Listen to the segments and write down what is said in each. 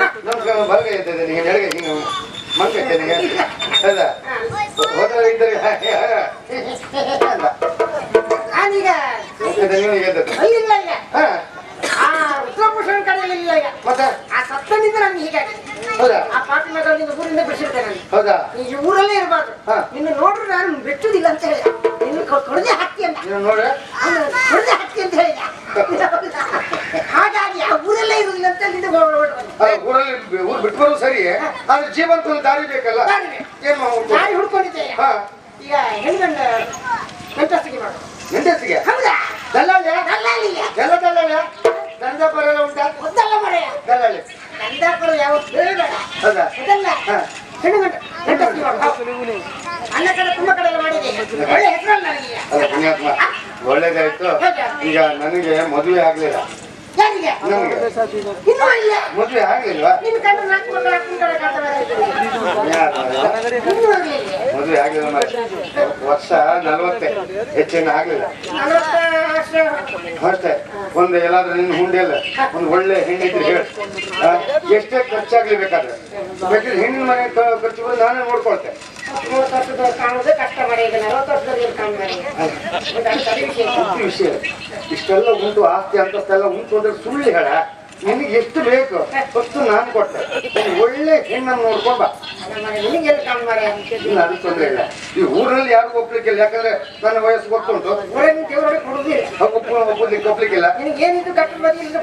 ನಮಸ್ಕಾರ ಬಲಗೈ ಇರ್ತದೆ ನಿಮಗೆ ಎಡಗೈ ಹಿಂಗೆ ಮಂಕೈತೆ ನಿಮಗೆ ಹೌದಾ ಹೋದ್ರೆ ಇದ್ದರೆ ಉತ್ತರಭೂಷಣ ಕಡೆಯಲ್ಲಿ ಇಲ್ಲ ಈಗ ಮತ್ತೆ ಆ ಸತ್ತನಿಂದ ನನ್ಗೆ ಹೀಗಾಗಿ ಹೌದಾ ಆ ಪಾಪಿ ಮಗನಿಂದ ಊರಿಂದ ಬಿಡಿಸಿರ್ತೇನೆ ಹೌದಾ ಈ ಊರಲ್ಲೇ ಇರಬಾರ್ದು ನಿನ್ನ ನೋಡ್ರೆ ನಾನು ಬಿಟ್ಟುದಿಲ್ಲ ಅಂತ ಹೇಳಿ ನಿನ್ನ ಕೊಡದೆ ಹಾಕಿ ಅಂತ ನೋಡ್ರೆ ಕೊಡದೆ ಹಾಕಿ ಅಂತ ಹೇಳಿದ ಹಾಗಾಗಿ ಆ ಊರಲ್ಲೇ ಇರುದಿಲ್ಲ ಅಂತ ಊರಲ್ಲಿ ಊರು ಬಿಟ್ಬರೋದು ಸರಿ ಆದ್ರೆ ಜೀವಂತ ದಾರಿ ಬೇಕಲ್ಲ ಏನ್ ದಾರಿ ಹುಡ್ಕೊಂಡಿದ್ದೆ ಈಗ ಹೆಣ್ಗಂಡ ನೆಂಟಸ್ತಿಗೆ ಮಾಡು ನೆಂಟಸ್ತಿಗೆ ಹೌದಾ ದಲ್ಲಾಳಿಯ ದಲ್ಲಾಳಿಯ ಎಲ್ಲ ದಲ್ಲಾಳಿಯ ದಂದಾಪರ ಎಲ್ಲ ಉಂಟಾ ಗೊತ್ತಲ್ಲ ಮರೆಯ ದಲ್ಲಾಳಿ ದಂದಾಪರ ಯಾವತ್ತು ಬೇಡ ಹೌದಾ ಅದಲ್ಲ ಹೆಣ್ಗಂಡ ನೆಂಟಸ್ತಿಗೆ ಮಾಡು ಅನ್ನ ಕಡೆ ತುಂಬಾ ಕಡೆ ಎಲ್ಲ ಮಾಡಿದೆ ಒಳ್ಳೆ ಹೆಸರಲ್ಲ ನನಗೆ ಪುಣ್ಯಾತ್ಮ ಒಳ್ಳೇದಾಯ್ತು ಈಗ ನನಗೆ ಮದುವೆ ಆಗ್ಲಿಲ್ಲ ಯಾರಿಗೆ ನನಗೆ ಇನ್ನೂ ಇಲ್ಲ ಮದುವೆ ಆಗ್ಲಿಲ್ವಾ ನಿನ್ನ ಕಣ್ಣು ನಾಲ್ಕು ಮಕ್ಕಳು ಅಕ್ಕನ ಕಡೆ ಕಾಣ್ತಾ ಇನ್ನೂ ಆಗ್ಲಿಲ್ಲ ಮದುವೆ ಆಗ್ಲಿಲ್ಲ ಮತ್ತೆ ವರ್ಷ 40 ಹೆಚ್ಚೇನು ಆಗ್ಲಿಲ್ಲ ಅಷ್ಟೇ ಒಂದು ಎಲ್ಲಾದ್ರೂ ನಿನ್ನ ಹುಂಡಿಯಲ್ಲ ಒಂದು ಒಳ್ಳೆ ಹೆಣ್ಣಿದ್ರೆ ಹೇಳಿ ಎಷ್ಟೇ ಖರ್ಚಾಗ್ಲಿ ಬೇಕಾದ್ರೆ ಬೇಕಾದ್ರೆ ಹೆಣ್ಣಿನ ಮನೆ ಖರ್ಚು ಕೂಡ ನಾನೇ ನೋಡ್ಕೊಳ್ತೆ 30 ವರ್ಷದವ್ರು ಕಾಣೋದೇ ಕಷ್ಟ ಮಾಡಿ ಈಗ 40 ವರ್ಷದವ್ರು ಕಾಣ್ಬಾರಿ ವಿಷಯ ಇಷ್ಟೆಲ್ಲ ಉಂಟು ಆಸ್ತಿ ಅಂತಸ್ತೆಲ್ಲ ಉಂಟು ಅಂದ್ರೆ ಸುಳ್ಳು ಹೇಳ ನಿನಗೆ ಎಷ್ಟು ಬೇಕು ಅಷ್ಟು ನಾನು ಕೊಟ್ಟೆ ಒಳ್ಳೆ ಹೆಣ್ಣನ್ನು ನೋಡ್ಕೊಂಡ್ ಬಾ ನಿನಗೆಲ್ಲ ಕಾಣ್ಬಾರಿ ಅದು ತೊಂದರೆ ಇಲ್ಲ ಈ ಊರಲ್ಲಿ ಯಾರು ಒಪ್ಲಿಕ್ಕಿಲ್ಲ ಯಾಕಂದ್ರೆ ನನ್ನ ವಯಸ್ಸು ಗೊತ್ತುಂಟು ದೇವರೊಳಗೆ ಕೊಡುದಿಲ್ಲ ಒಪ್ಪಲಿಕ್ಕೆ ಒಪ್ಲಿಕ್ಕಿಲ್ಲ ನಿನಗೆ ಏನಿದ್ದು ಕಟ್ಟಡ ಬದಿಯಿಂದ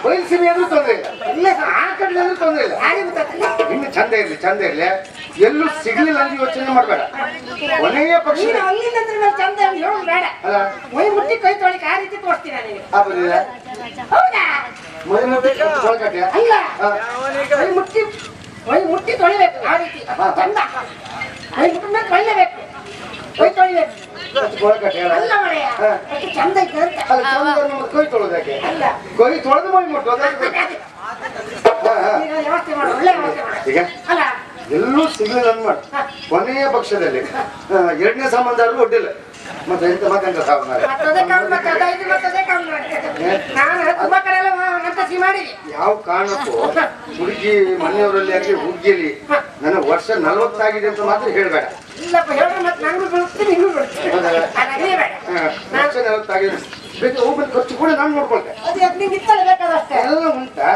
ಬಯಸಿವಿ ಅಂದ್ರೂ ತೊಂದರೆ ಇಲ್ಲ ಆ ಕಡೆ ಅಂದ್ರೂ ತೊಂದರೆ ಇಲ್ಲ ಇನ್ನು ಚಂದ ಇರ್ಲಿ ಎಲ್ಲೂ ಸಿಗ್ಲಿಲ್ಲ ಅಂತ ಯೋಚನೆ ಮಾಡ್ಬೇಡ ಕೊನೆಯ ಪಕ್ಷ ಅಲ್ಲಿಂದ ಚಂದ ಹೇಳೋದು ಬೇಡ ಮೈ ಮುಟ್ಟಿ ಕೈ ತೊಳಿಕ್ ಆ ರೀತಿ ತೋರಿಸ್ತೀನಿ ನನಗೆ ಹೌದಾ ಮೈ ಮುಟ್ಟಿ ತೊಳ್ಕಟ್ಟೆ ಅಲ್ಲ ಮೈ ಮುಟ್ಟಿ ತೊಳಿಬೇಕು ಆ ರೀತಿ ಚಂದ ಮೈ ಮುಟ್ಟಿದ ತೊಳಿಲೇಬೇಕು ಕೈ ತೊಳಿಬೇಕು ಅಲ್ಲ ಮರೆಯ ಚಂದ ಐತೆ ಅಂತ ಕೈ ತೊಳೆದಕ್ಕೆ ಅಲ್ಲ ಕೈ ತೊಳೆದು ಮೈ ಮುಟ್ಟೋದು ವ್ಯವಸ್ಥೆ ಮಾಡು ಒಳ್ಳೆ ವ್ಯವಸ್ಥೆ ಮಾಡು ಈಗ ಅಲ್ಲ ಎಲ್ಲೂ ಸಿಗ್ಲಿಲ್ಲ ಅನ್ಮಾಡ ಕೊನೆಯ ಪಕ್ಷದಲ್ಲಿ 2ನೇ ಸಂಬಂಧ ಒಡ್ಡಿಲ್ಲ ಮತ್ತೆಂತ ಯಾವ ಕಾರಣಕ್ಕೂ ಹುಡುಗಿ ಮನೆಯವರಲ್ಲಿ ಆಗಲಿ ಹುಡುಗಿಯಲ್ಲಿ ನನ್ನ ವರ್ಷ 40 ಆಗಿದೆ ಅಂತ ಮಾತ್ರ ಹೇಳ್ಬೇಡ ವರ್ಷ 40 ಆಗಿದೆ ಹೋಗ್ಬೇಕು ಖರ್ಚು ಕೂಡ ನಾನು ನೋಡ್ಕೊಳ್ತೆ ಎಲ್ಲ ಉಂಟಾ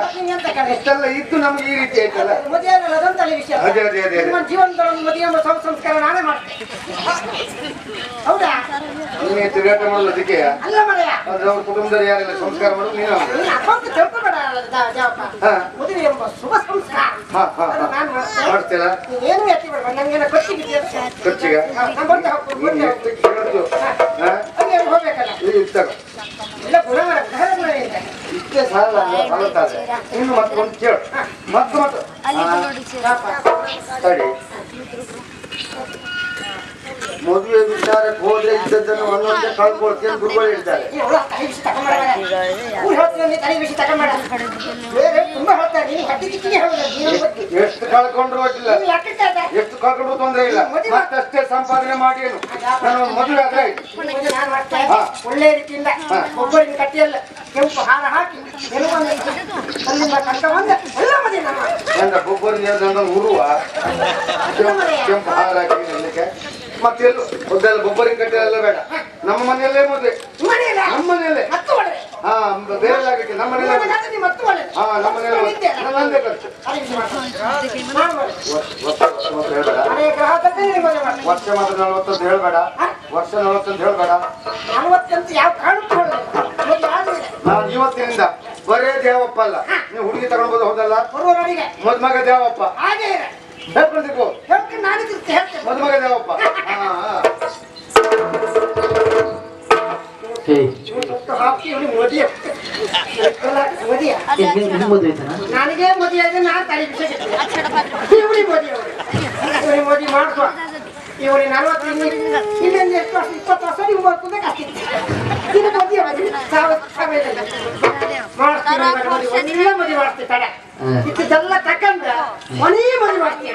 ಇಷ್ಟೆಲ್ಲ ಇದ್ದು ನಮ್ಗೆ ಈ ರೀತಿ ಆಯ್ತಲ್ಲ ಅದೇ ಅದೇ ಅದೇ ಜೀವನದೊಳಗೆ ಮದುವೆ ಸಂಸ್ಕಾರ ನಾನೇ ಮಾಡ್ತೇನೆ ಹೌದಾ ನೀನೇ ತಿರುಗಾಟ ಮಾಡೋದು ಅದಕ್ಕೆ ಅಲ್ಲ ಮರೆಯ ಆದ್ರೆ ಅವ್ರ ಕುಟುಂಬದಲ್ಲಿ ಯಾರೆಲ್ಲ ಸಂಸ್ಕಾರ ಮಾಡೋದು ನೀನು ತಿಳ್ಕೊಬೇಡ ಮದುವೆ ಎಂಬ ಶುಭ ಸಂಸ್ಕಾರ ಮಾಡ್ತೀರಾ ಏನು ಎತ್ತಿಬೇಡ ನಂಗೇನ ಖರ್ಚಿಗೆ ಖರ್ಚಿಗೆ ಹೋಗ್ಬೇಕಲ್ಲ ಇಲ್ಲ ಗುಣವರ ಇಷ್ಟೇ ಸಾಲ ಇನ್ನು ಮತ್ತೆ ಒಂದು ಕೇಳು ಮತ್ತೆ ಸರಿ ಮದುವೆ ವಿಚಾರಕ್ಕೆ ಹೋದ್ರೆ ಇದ್ದದ್ದನ್ನು ಒಂದೊಂದೇ ಕಳ್ಕೊಳ್ತೀನಿ ಗುರುಗಳು ಹೇಳ್ತಾರೆ ಎಷ್ಟು ಕಳ್ಕೊಂಡ್ರು ಅಡ್ಡಿಲ್ಲ ಎಷ್ಟು ಕಳ್ಕೊಂಡ್ರು ತೊಂದ್ರೆ ಇಲ್ಲ ಮತ್ತಷ್ಟೇ ಸಂಪಾದನೆ ಮಾಡಿ ಏನು ನಾನು ಮದುವೆ ಆದ್ರೆ ಒಳ್ಳೆ ರೀತಿಯಿಂದ ಒಬ್ಬರಿಗೆ ಕಟ್ಟಿಯಲ್ಲ ಕೆಂಪು ಹಾರ ಹಾಕಿ ಅಲ್ಲಿಂದ ಕಟ್ಟ ಬಂದ ಎಲ್ಲ ಮದುವೆ ಗೊಬ್ಬರ ಉರುವ ಕೆಂಪು ಹಾರ ಹಾಕಿ ಮತ್ತೆಲ್ಲೂ ಒಂದೆಲ್ಲ ಗೊಬ್ಬರಿನ ಕಟ್ಟೆ ಎಲ್ಲ ಬೇಡ ನಮ್ಮ ಮನೆಯಲ್ಲೇ ಮದುವೆ ನಮ್ಮ ಮನೆಯಲ್ಲೇ ಹಾ ಬೇರೆ ಆಗಕ್ಕೆ ನಮ್ಮ ಮನೆಯಲ್ಲೇ ಹಾ ನಮ್ಮ ಮನೆಯಲ್ಲೇ ನಂದೇ ಖರ್ಚು ಹೇಳ್ಬೇಡ ವರ್ಷ ಮಾತ್ರ 40 ಅಂತ ಹೇಳ್ಬೇಡ ವರ್ಷ 40 ಅಂತ ಹೇಳ್ಬೇಡ ನಾನು ಇವತ್ತಿನಿಂದ ಬರೇ ದೇವಪ್ಪ ಅಲ್ಲ ನೀವು ಹುಡುಗಿ ತಗೊಂಡ್ಬೋದು ಹೌದಲ್ಲ ಮದ್ಮಗ ದೇವಪ್ಪ ಹೇಳ್ಕೊಳ್ಬೇಕು ಮದ್ಮಗ ದೇವಪ್ಪ ನನಗೆ ಮದುವೆ ನಾನು ತಲೆ ಇವಳಿ ಮದುವೆ ಮಾಡ್ಕೊ ಇವಳಿ 40 ಇನ್ನೊಂದು ಎಷ್ಟು ವರ್ಷ 20 ವರ್ಷ ನೀವು ಬರ್ಕೋಬೇಕು ಅಷ್ಟಿತ್ತು ಇದು ಮದುವೆ ಮಾಡ್ತೀನಿ ಮದುವೆ ಮಾಡ್ತೀವಿ ತಡ ಇದೆಲ್ಲ ತಕ್ಕಂತ ಮನೆ ಮದುವೆ ಮಾಡ್ತೀವಿ